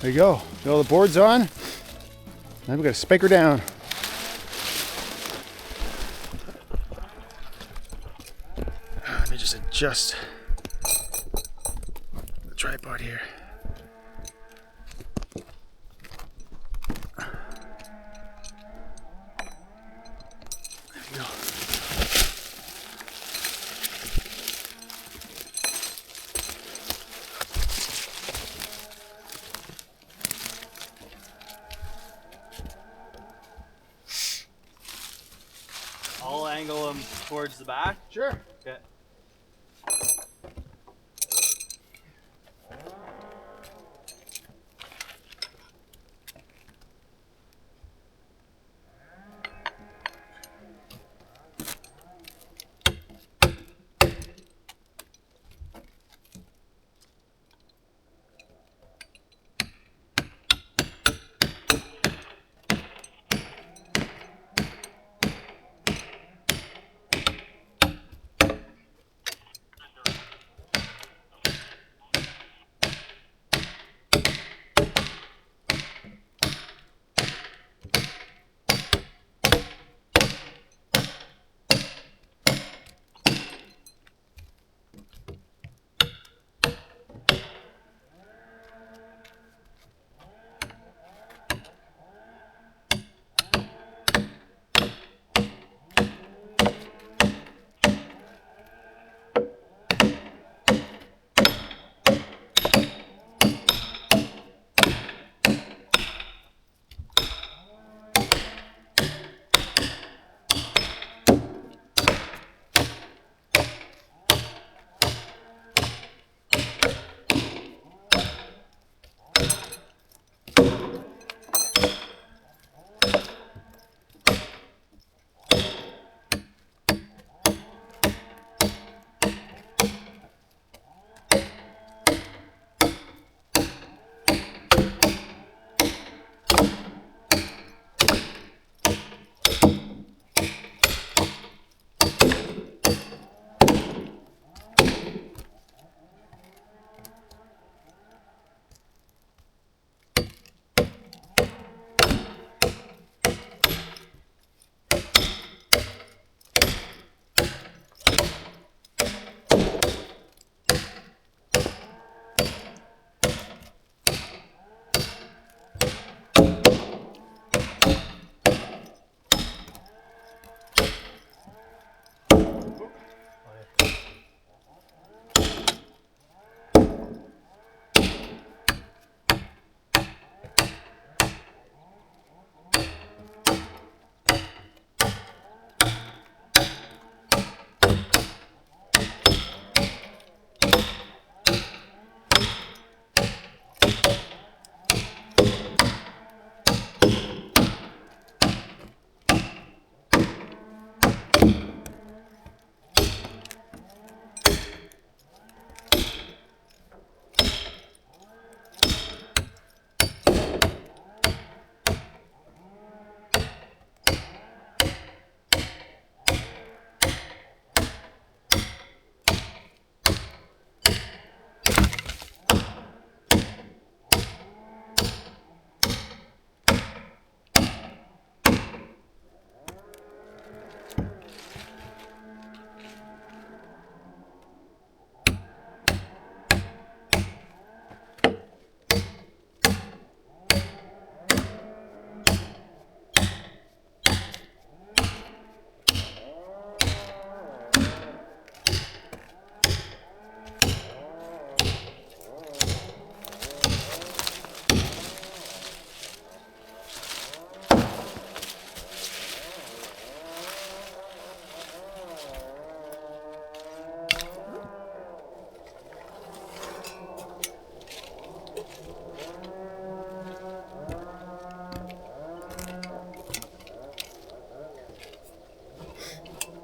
There you go. Got all the boards on. Now we got to spike her down. Let me just adjust the tripod here. There we go. I'll angle them towards the back. Sure. Okay.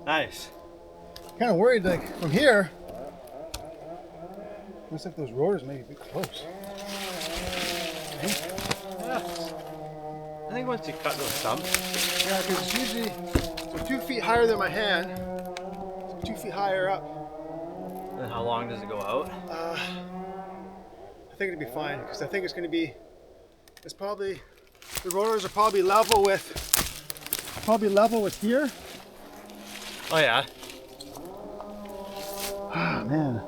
Nice. Kind of worried, like from here. Looks like those rotors may be close. Yeah. I think once you cut those stumps. Yeah, because it's usually so 2 feet higher than my hand. So 2 feet higher up. And how long does it go out? I think it'd be fine because I think it's going to be It's probably, the rotors are probably level with here. Oh yeah. Ah, man.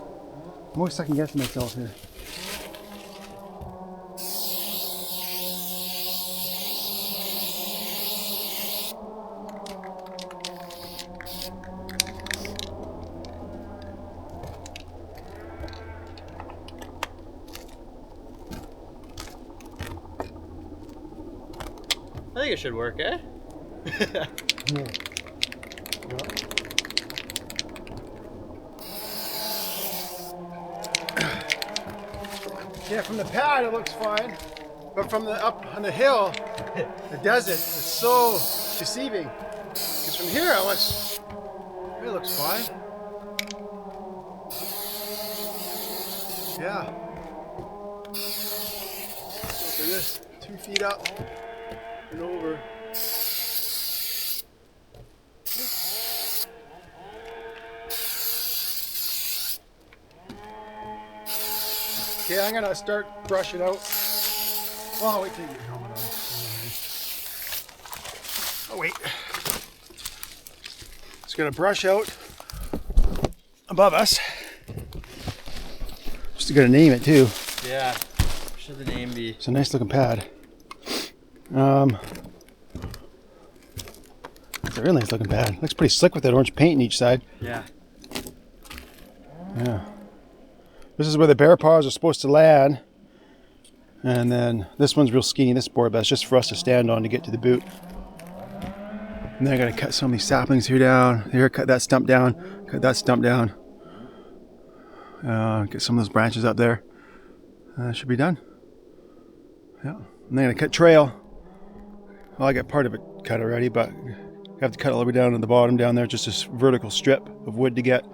I'm always second guessing myself here. I think it should work, eh? Yeah, from the pad it looks fine, but from the up on the hill, the desert, it's so deceiving. Because from here it looks fine. Yeah. Look at this, 2 feet up and over. Okay, I'm gonna start brushing out. Well, I'll wait till you get your helmet on. Oh wait. Just gonna brush out above us. Just gonna name it too. Yeah. What should the name be? It's a nice looking pad. It's a really nice looking pad. Looks pretty slick with that orange paint on each side. Yeah. Yeah. This is where the bear paws are supposed to land. And then this one's real skinny, this board, but it's just for us to stand on to get to the boot. And then I gotta cut some of these saplings here down. Here, cut that stump down. Cut that stump down. Get some of those branches up there. Should be done. Yeah. And then I'm gonna cut trail. Well, I got part of it cut already, but I have to cut all the way down to the bottom down there. Just this vertical strip of wood to get.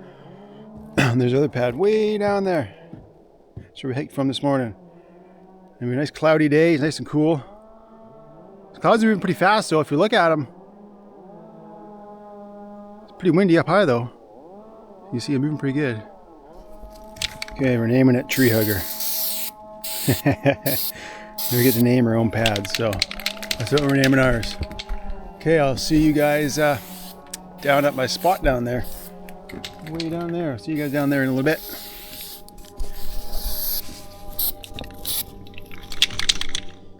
There's another pad way down there. That's where we hiked from this morning. It'll be a nice cloudy day. It's nice and cool. The clouds are moving pretty fast, so if you look at them, it's pretty windy up high though. You see it moving pretty good. Okay, we're naming it Tree Hugger. We get to name our own pads, so that's what we're naming ours. Okay, I'll see you guys down at my spot down there. Way down there. See you guys down there in a little bit.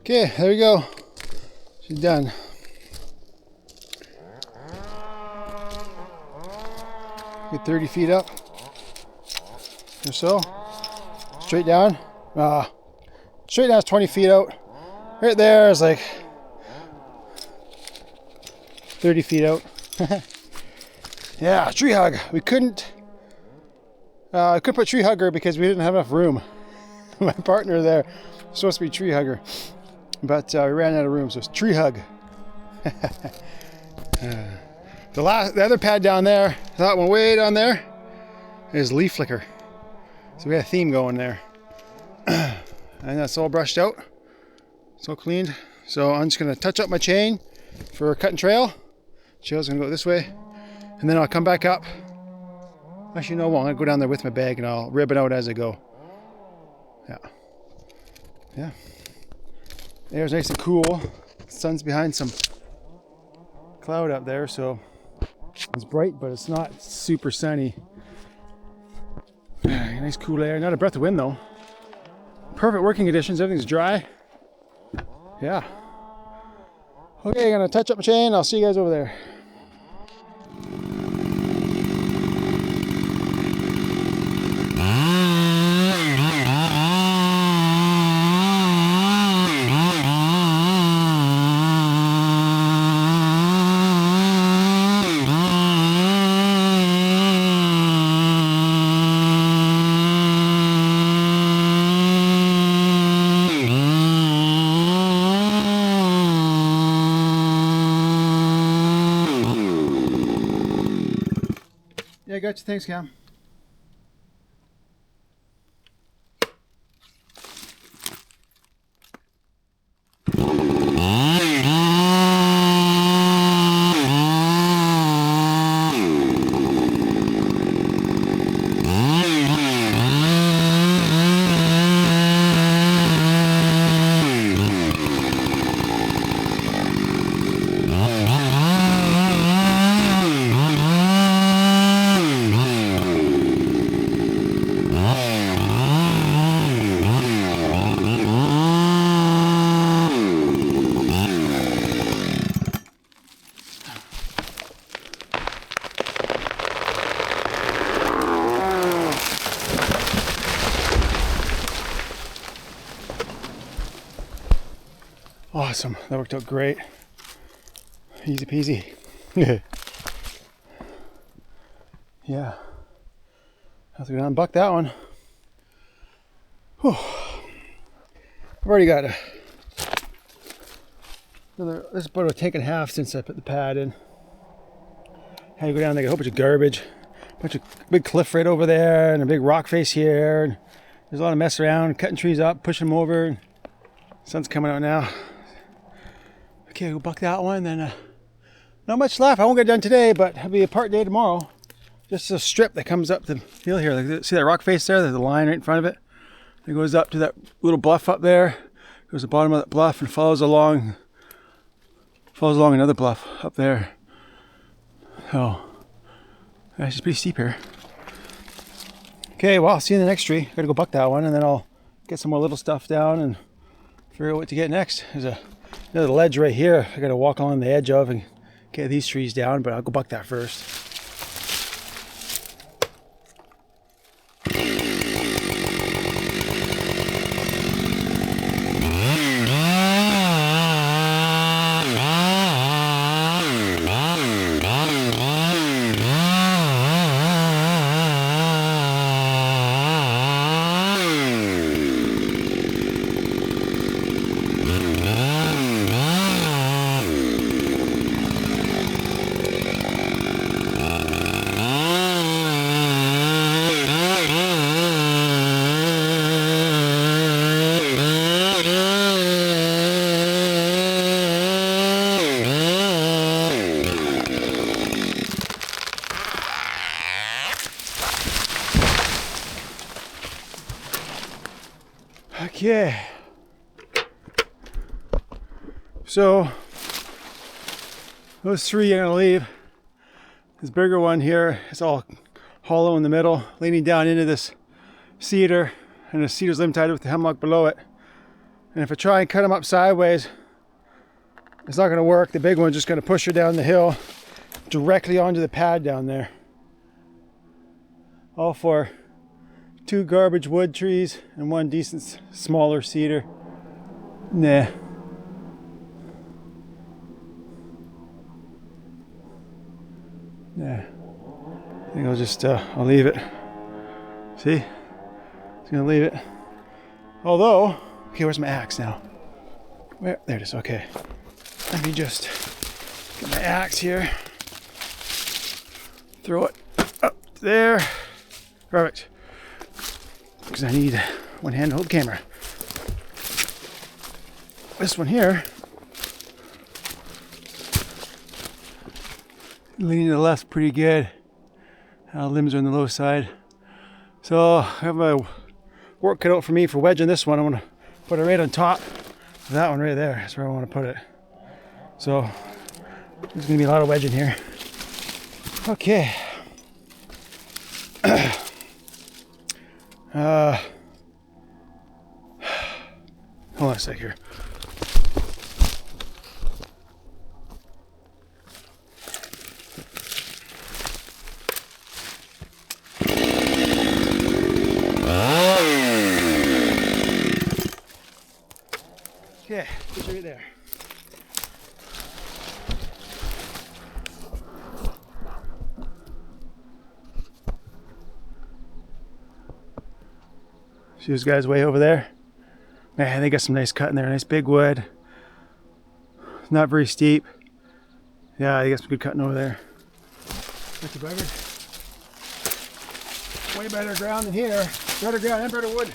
Okay, there we go. She's done. Get 30 feet up or so. Straight down. Straight down is 20 feet out. Right there is like 30 feet out. Yeah, tree hug. We couldn't put tree hugger because we didn't have enough room. My partner there was supposed to be tree hugger, but we ran out of room, so it's tree hug. The other pad down there, that one way down there, is leaf flicker. So we had a theme going there, and that's all brushed out. It's all cleaned. So I'm just gonna touch up my chain for cut and trail. Trail's gonna go this way. And then I'll come back up. Actually, no, I'm gonna go down there with my bag and I'll rib it out as I go. Yeah. Yeah. Air's nice and cool. The sun's behind some cloud up there, so it's bright, but it's not super sunny. Nice cool air. Not a breath of wind though. Perfect working conditions. Everything's dry. Yeah. Okay, I'm gonna touch up my chain. I'll see you guys over there. Yeah, I got you. Thanks, Cam. Awesome. That worked out great. Easy peasy. Yeah. Have to go down and buck that one. Whew. I've already got another, this is about a tank and a half since I put the pad in. Had to go down there, get a whole bunch of garbage. Bunch of big cliff right over there and a big rock face here. And there's a lot of mess around, cutting trees up, pushing them over. Sun's coming out now. Okay, we'll buck that one. Then not much left. I won't get it done today, but it'll be a part day tomorrow. Just a strip that comes up the hill here. Like, see that rock face there? There's a line right in front of it. It goes up to that little bluff up there. Goes to the bottom of that bluff and follows along another bluff up there. Oh, it's pretty steep here. Okay, well, I'll see you in the next tree. Gotta go buck that one, and then I'll get some more little stuff down and figure out what to get next. There's another ledge right here I gotta walk along the edge of and get these trees down, but I'll go buck that first. Okay, so those three I'm gonna leave. This bigger one here is all hollow in the middle, leaning down into this cedar, and the cedar's limb tied with the hemlock below it. And if I try and cut them up sideways, it's not gonna work. The big one's just gonna push her down the hill directly onto the pad down there. All for 2 garbage wood trees and 1 decent smaller cedar. Nah. Nah. I think I'll just, I'll leave it. See? Just gonna leave it. Although, okay, where's my axe now? Where? There it is, okay. Let me just get my axe here. Throw it up there. Perfect. Because I need one hand to hold the camera. This one here, leaning to the left pretty good. Limbs are on the low side. So I have my work cut out for me for wedging this one. I'm going to put it right on top of that one right there. That's where I want to put it. So there's going to be a lot of wedging here. Okay. Hold on a sec here. Okay, it's right there. See those guys way over there? Man, they got some nice cut in there, nice big wood. Not very steep. Yeah, they got some good cutting over there. That's better. Way better ground than here. Better ground and better wood.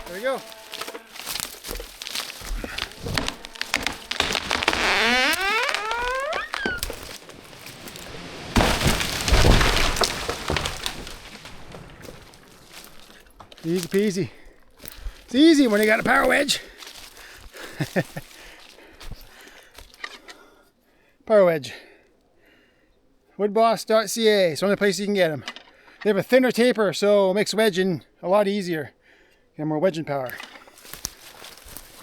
There we go. Easy peasy. It's easy when you got a power wedge. PowerWedge. Woodboss.ca. It's the only place you can get them. They have a thinner taper, so it makes wedging a lot easier. Get more wedging power.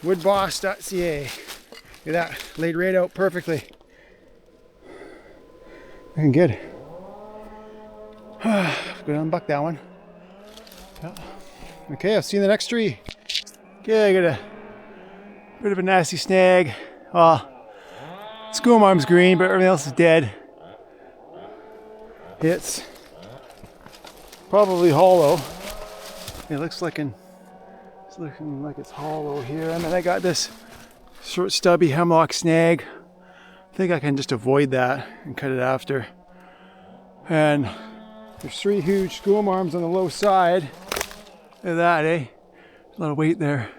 Woodboss.ca. Look at that. Laid right out perfectly. Looking good. Go unbuck that one. Yeah. Okay, I'll see you in the next tree. Okay, I got a bit of a nasty snag. School arm's green, but everything else is dead. It's probably hollow. It looks like it's looking like it's hollow here. And then I got this short stubby hemlock snag. I think I can just avoid that and cut it after. And there's 3 huge school arms on the low side. Look at that, eh? A lot of weight there.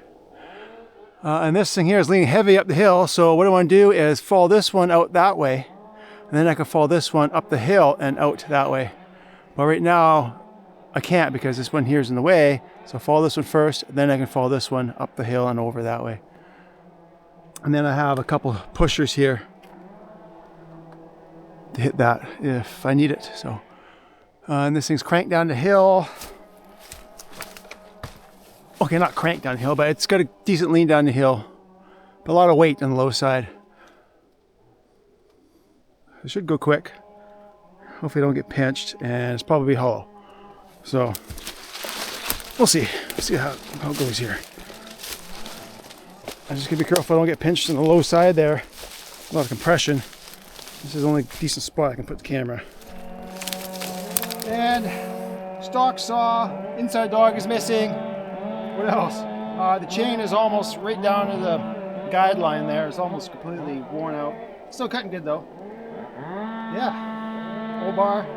And this thing here is leaning heavy up the hill, so what I want to do is fall this one out that way, and then I can fall this one up the hill and out that way. But right now, I can't because this one here is in the way, so I'll fall this one first, then I can fall this one up the hill and over that way. And then I have a couple pushers here to hit that if I need it. So, and this thing's cranked down the hill. Okay, not cranked down the hill, but it's got a decent lean down the hill. But a lot of weight on the low side. It should go quick. Hopefully I don't get pinched, and it's probably hollow. So, we'll see. We'll see how it goes here. I'm just gonna be careful I don't get pinched on the low side there. A lot of compression. This is the only decent spot I can put the camera. And stock saw, inside dog is missing. What else? The chain is almost right down to the guideline there. It's almost completely worn out. Still cutting good though. Yeah. Old bar.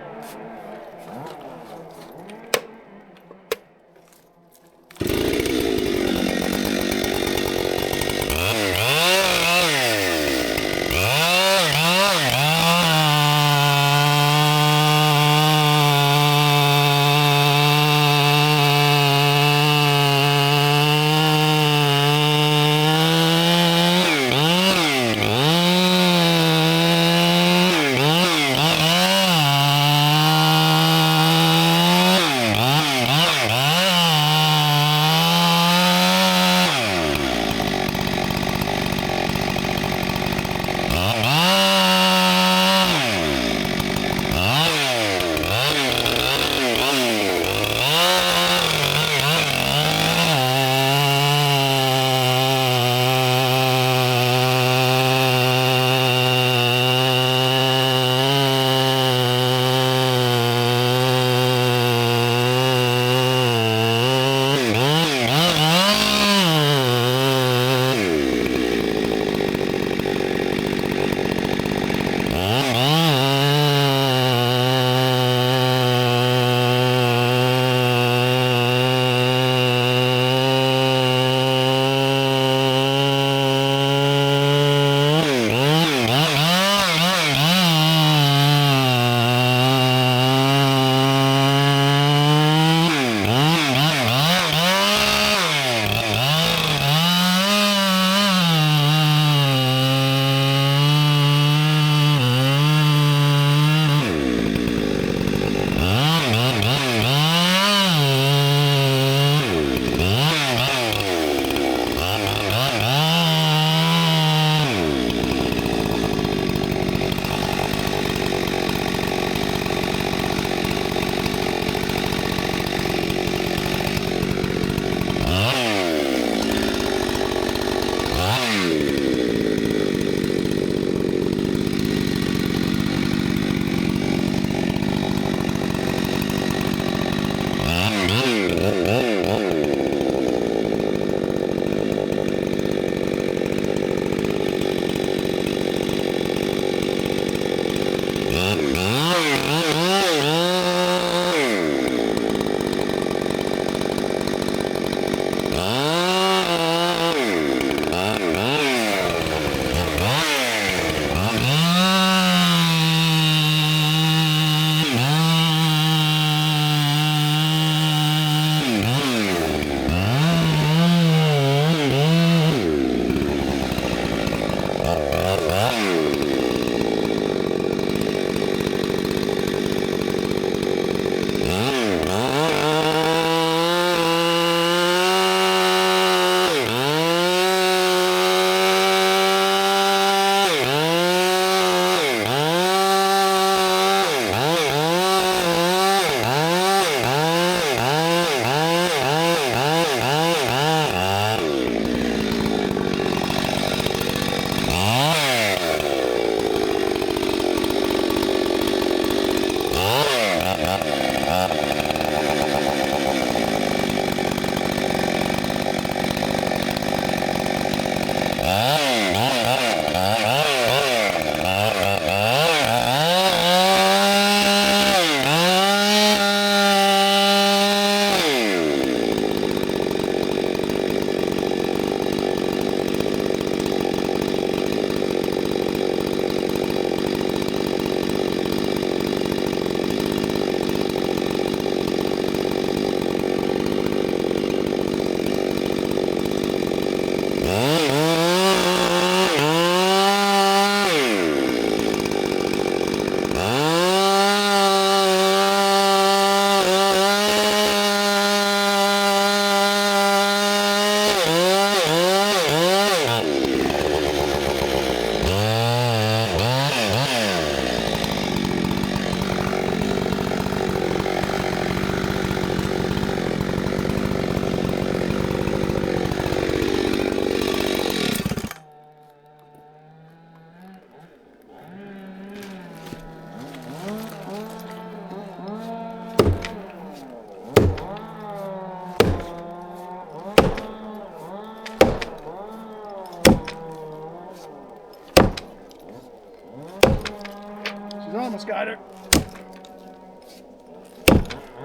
She's almost got her.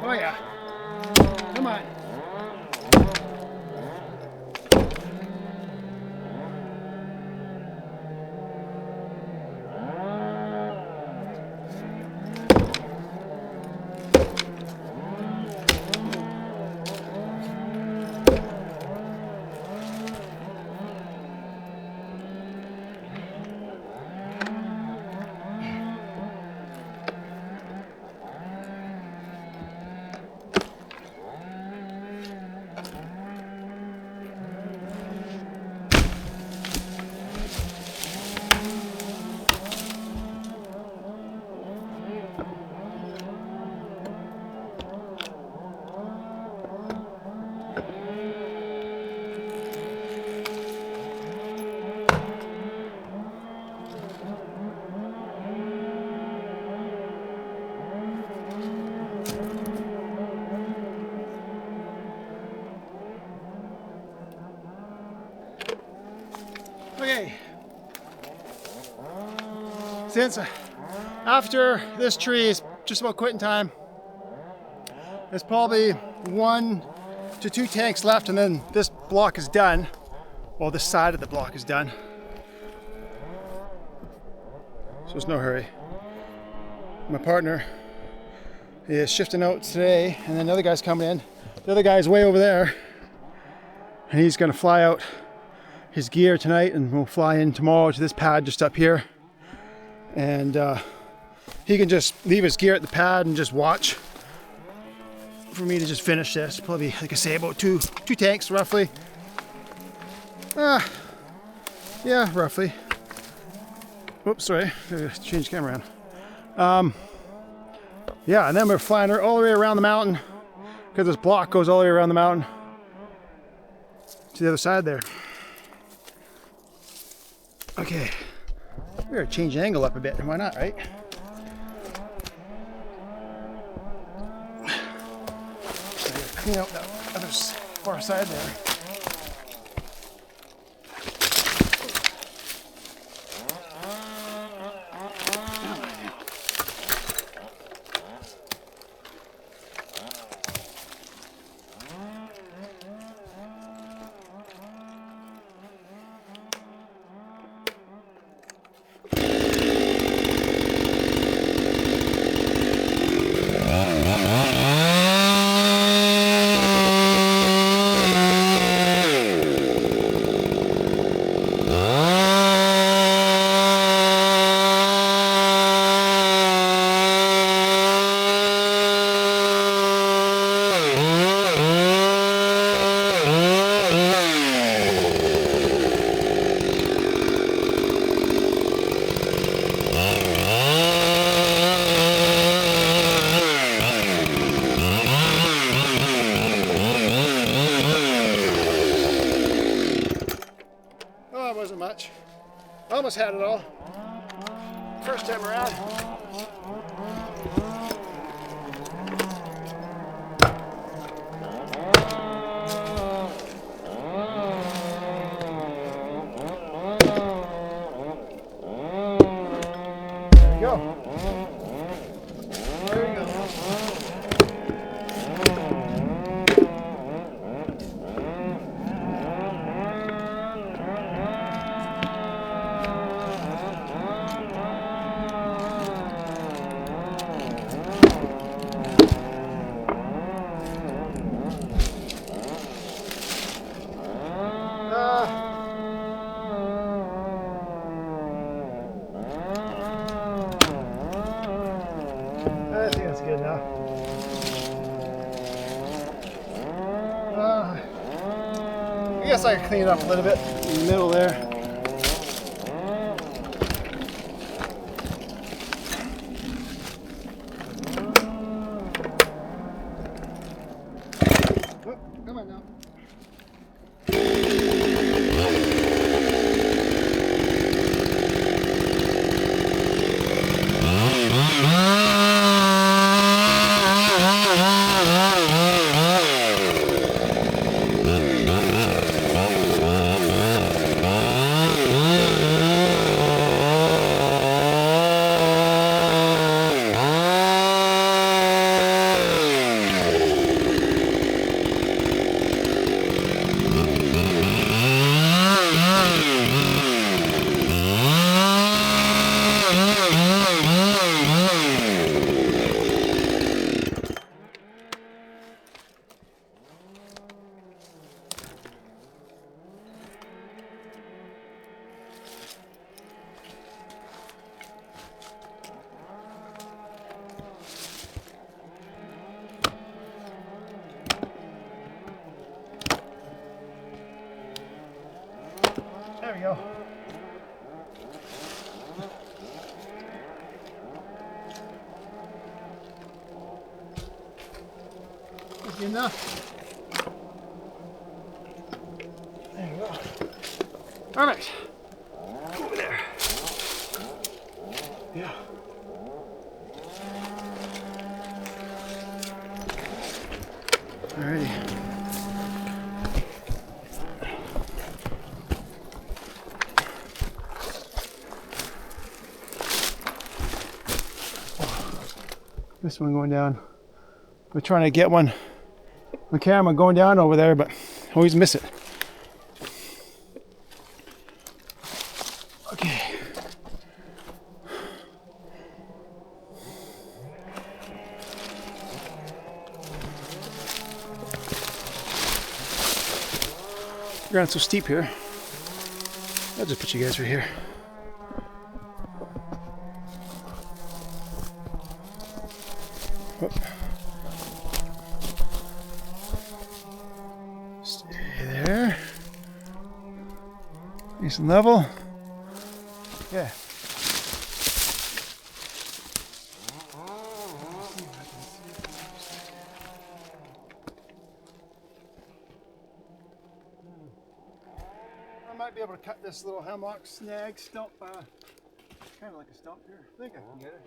Oh yeah. Come on. Okay, since after this tree is just about quitting time, there's probably 1 to 2 tanks left, and then this block is done. Well, this side of the block is done. So there's no hurry. My partner is shifting out today, and then the other guy's coming in. The other guy's way over there, and he's gonna fly out his gear tonight, and we'll fly in tomorrow to this pad just up here, and he can just leave his gear at the pad and just watch for me to just finish this. Probably, like I say, about two tanks roughly. Yeah, roughly. Oops, sorry, change the camera around. Yeah, and then we're flying her all the way around the mountain, because this block goes all the way around the mountain to the other side there. Okay, we're gonna change the angle up a bit, why not, right? So I gotta clean out that other far side there. Wasn't much. Almost had it all. First time around. There you go. There you go. I think that's good enough. I guess I can clean it up a little bit in the middle there. Oh, come on now. Good enough. There you go. Perfect. Over there. Yeah. Alrighty. This one going down. We're trying to get one on camera going down over there, but always miss it. Okay. Ground's so steep here. I'll just put you guys right here. Oh. Stay there. Nice and level. Yeah. I might be able to cut this little hemlock snag stump, kind of like a stump here. I think I can get it.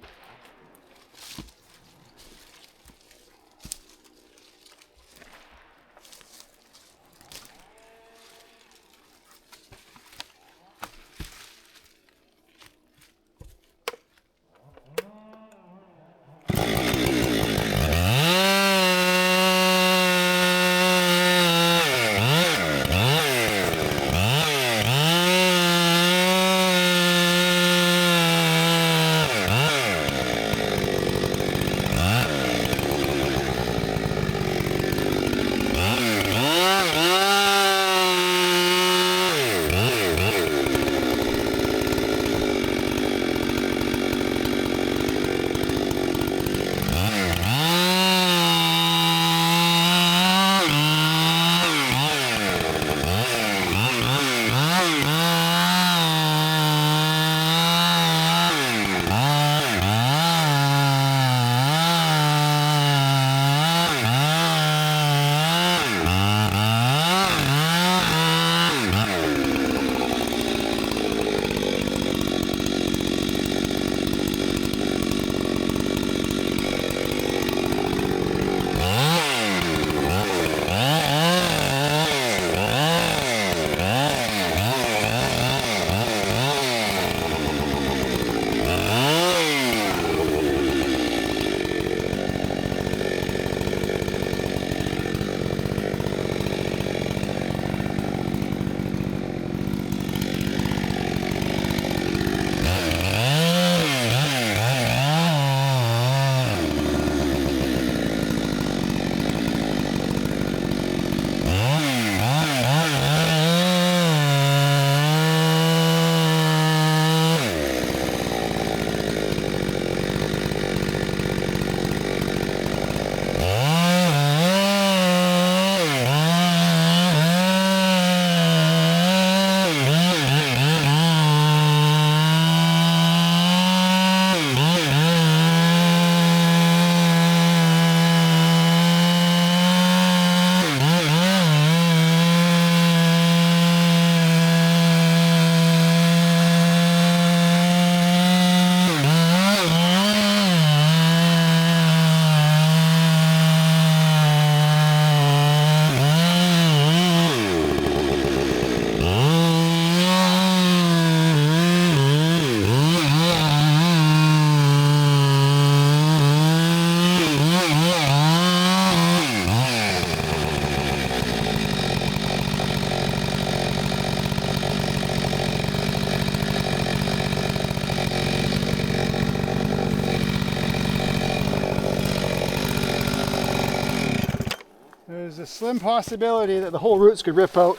There's a slim possibility that the whole roots could rip out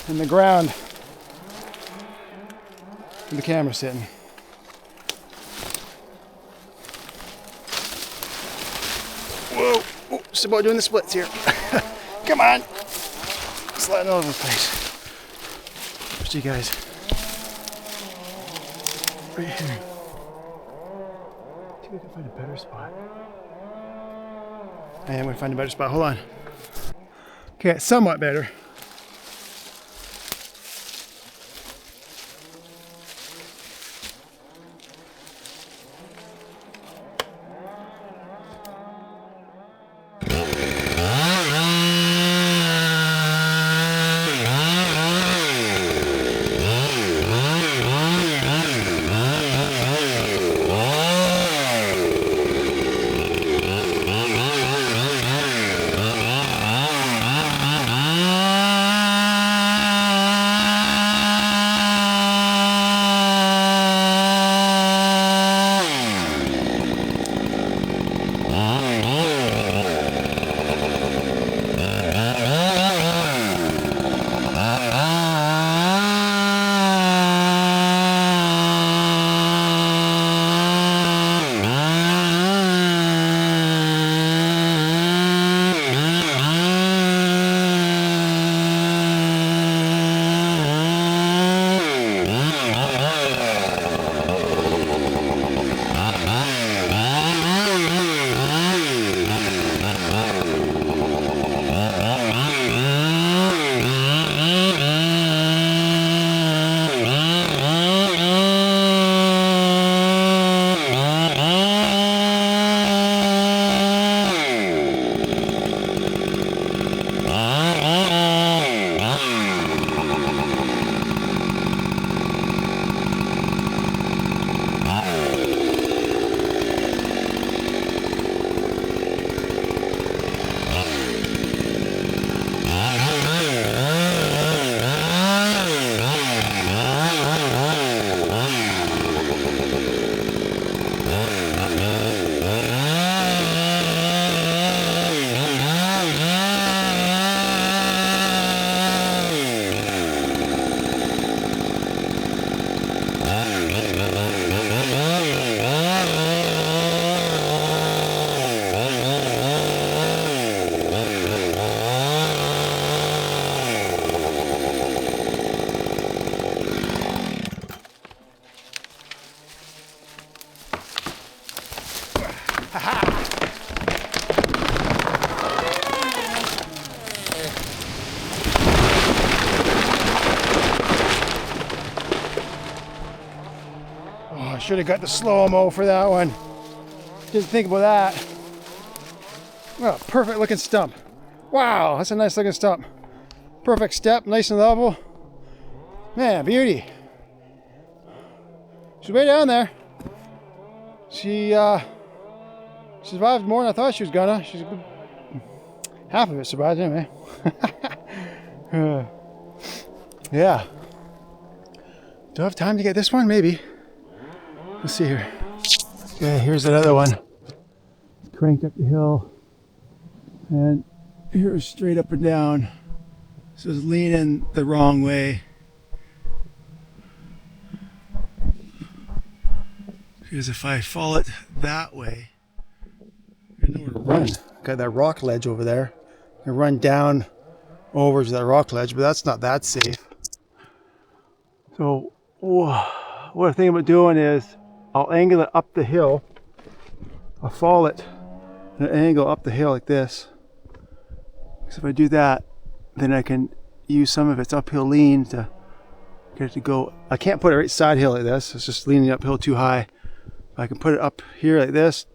in the ground where the camera's sitting. Whoa! Oh, just about doing the splits here. Come on! Sliding all over the place. Where's you guys? Right here. See if I can find a better spot. And I'm gonna find a better spot. Hold on. Okay, it's somewhat better. Oh, I should have got the slow-mo for that one. Didn't think about that. Well, perfect looking stump. Wow, that's a nice looking stump. Perfect step, nice and level. Man, beauty. She's way down there. She survived more than I thought she was gonna. She's half of it survived anyway. Yeah. Do I have time to get this one? Maybe. Let's see here. Okay, here's another one. Cranked up the hill. And here's straight up and down. So it's leaning the wrong way. Because if I follow it that way, there's nowhere to run. Got that rock ledge over there. I run down over to that rock ledge, but that's not that safe. So what I think about doing is I'll angle it up the hill. I'll follow it at an angle up the hill like this. So if I do that, then I can use some of its uphill lean to get it to go. I can't put it right side hill like this. It's just leaning uphill too high. I can put it up here like this,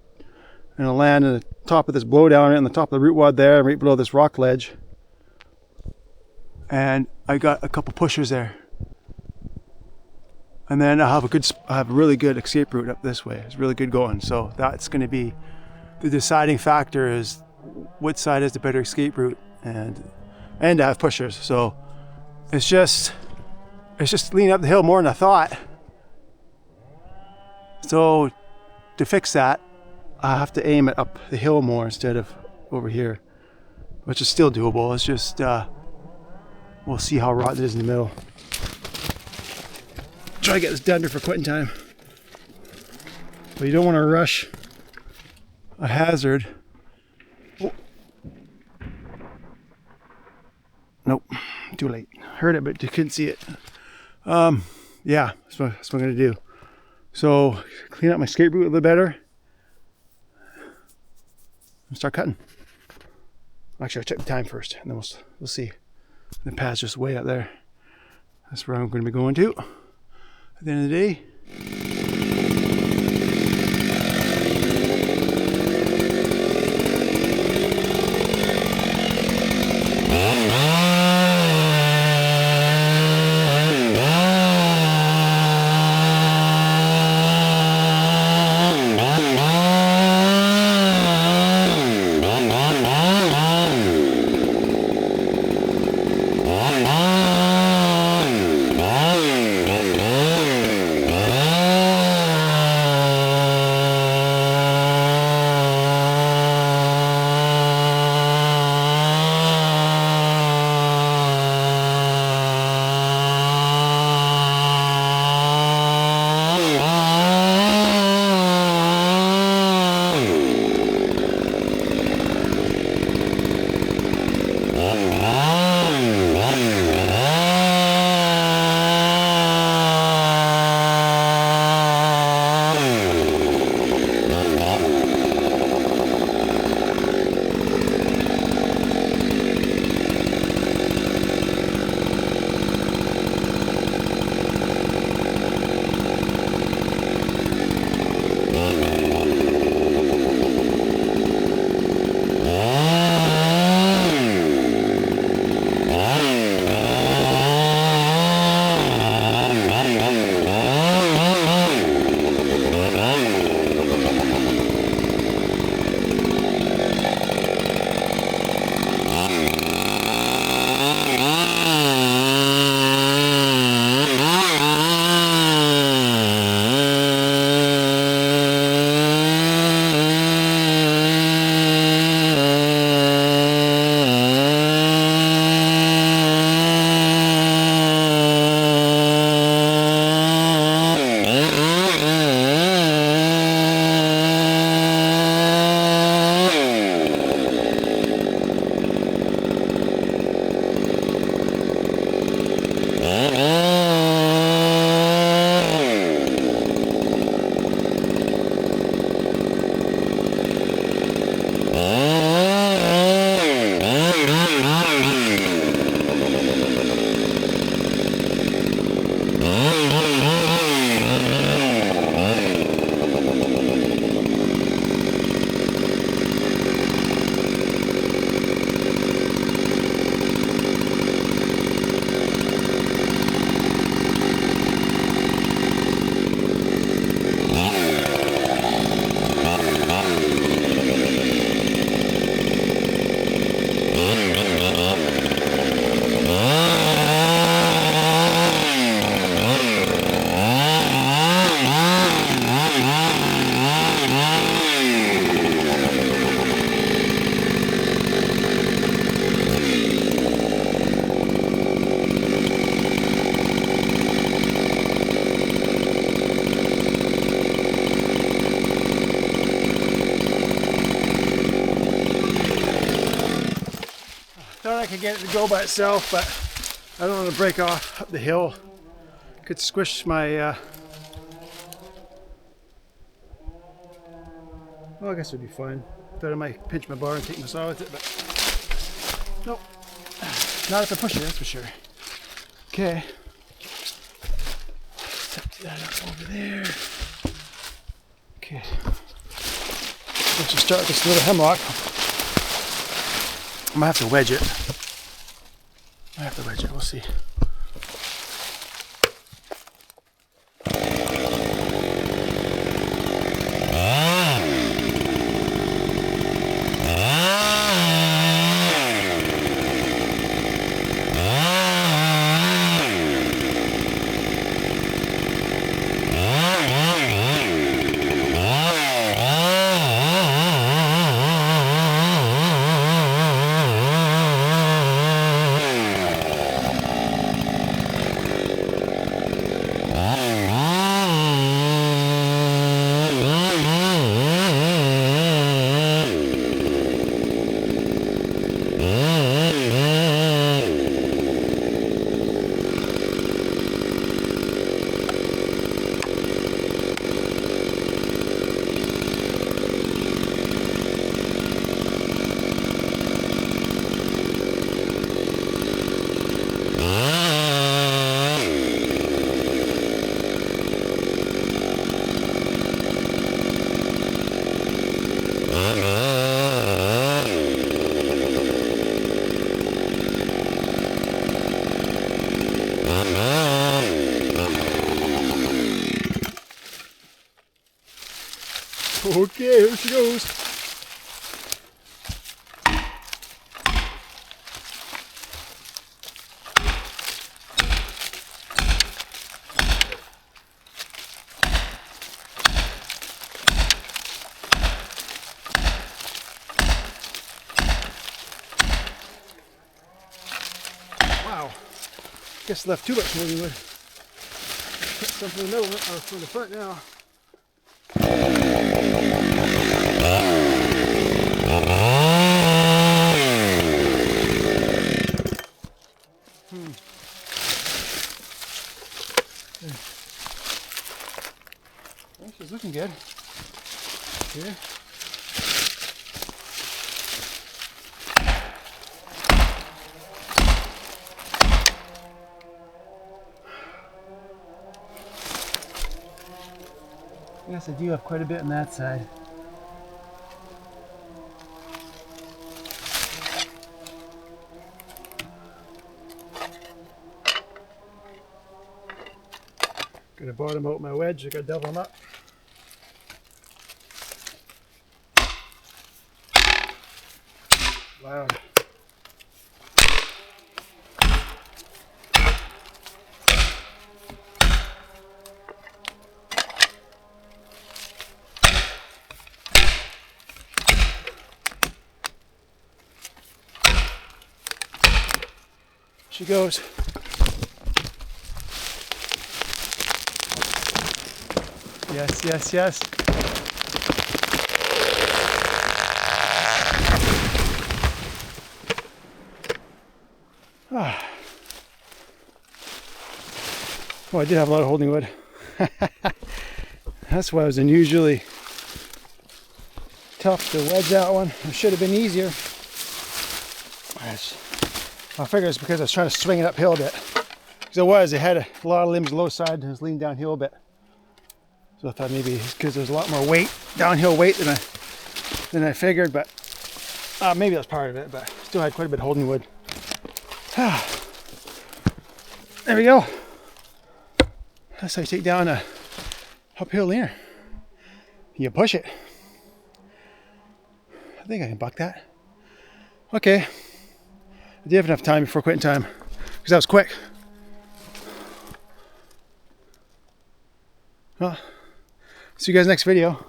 and it'll land on the top of this blowdown, right on the top of the root wad there, right below this rock ledge. And I got a couple pushers there. And then I have a really good escape route up this way. It's really good going. So that's going to be the deciding factor, is which side has the better escape route, and I have pushers. So it's just leaning up the hill more than I thought. So to fix that, I have to aim it up the hill more instead of over here, which is still doable. It's just we'll see how rotten it is in the middle. Try to get this done before quitting time. But you don't want to rush a hazard. Oh. Nope, too late. Heard it, but you couldn't see it. Yeah, that's what I'm gonna do. So clean up my escape route a little better and start cutting. Actually, I'll check the time first, and then we'll see. The pad's just way up there. That's where I'm going to be going to at the end of the day. Thought I could get it to go by itself, but I don't want to break off up the hill. Could squish my, well, I guess it would be fine. Thought I might pinch my bar and take my saw with it, but nope. Not if I push it, that's for sure. Okay. Set that up over there. Okay. Let's just start with this little hemlock. I might have to wedge it. We'll see. Okay, here she goes. Wow. Guess left too much holding wood. Put some from the middle, or from the front now. Well, she's looking good. Here. Yes, I do have quite a bit on that side. Gonna bottom out my wedge, I gotta double them up. Loud. She goes. Yes, yes, yes. Ah. Oh, I did have a lot of holding wood. That's why it was unusually tough to wedge that one. It should have been easier. I figure it's because I was trying to swing it uphill a bit. Because it had a lot of limbs low side and it was leaning downhill a bit. So I thought maybe because there's a lot more weight, downhill weight than I figured, but maybe that's part of it, but still had quite a bit of holding wood. There we go. That's how you take down a uphill leaner. You push it. I think I can buck that. Okay. I did have enough time before quitting time, because that was quick. Well, see you guys next video.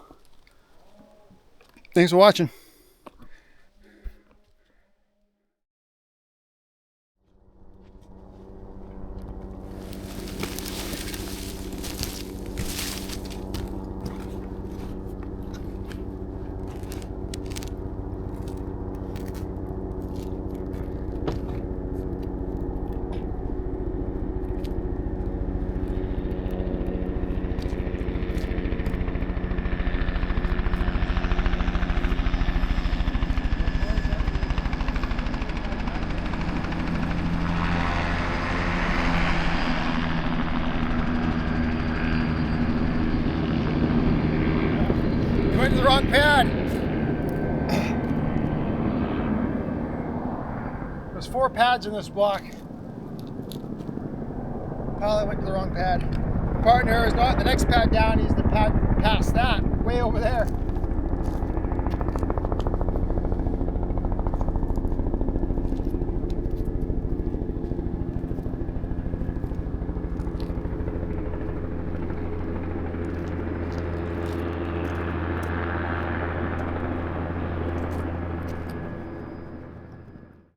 Thanks for watching. Went to the wrong pad. There's 4 pads in this block. Probably went to the wrong pad. Partner is not the next pad down, he's the pad past that, way over there.